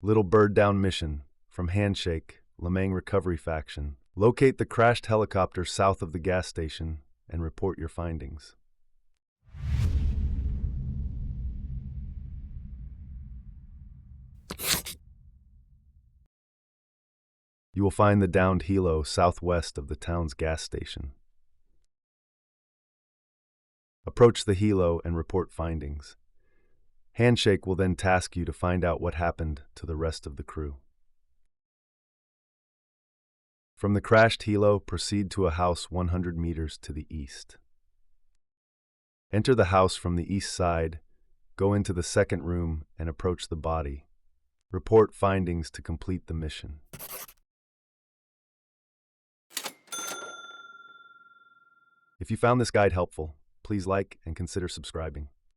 Little Bird Down Mission from Handshake, LEMANG Recovery Faction. Locate the crashed helicopter south of the gas station and report your findings. You will find the downed helo southwest of the town's gas station. Approach the helo and report findings. Handshake will then task you to find out what happened to the rest of the crew. From the crashed helo, proceed to a house 100 meters to the east. Enter the house from the east side, go into the second room and approach the body. Report findings to complete the mission. If you found this guide helpful, please like and consider subscribing.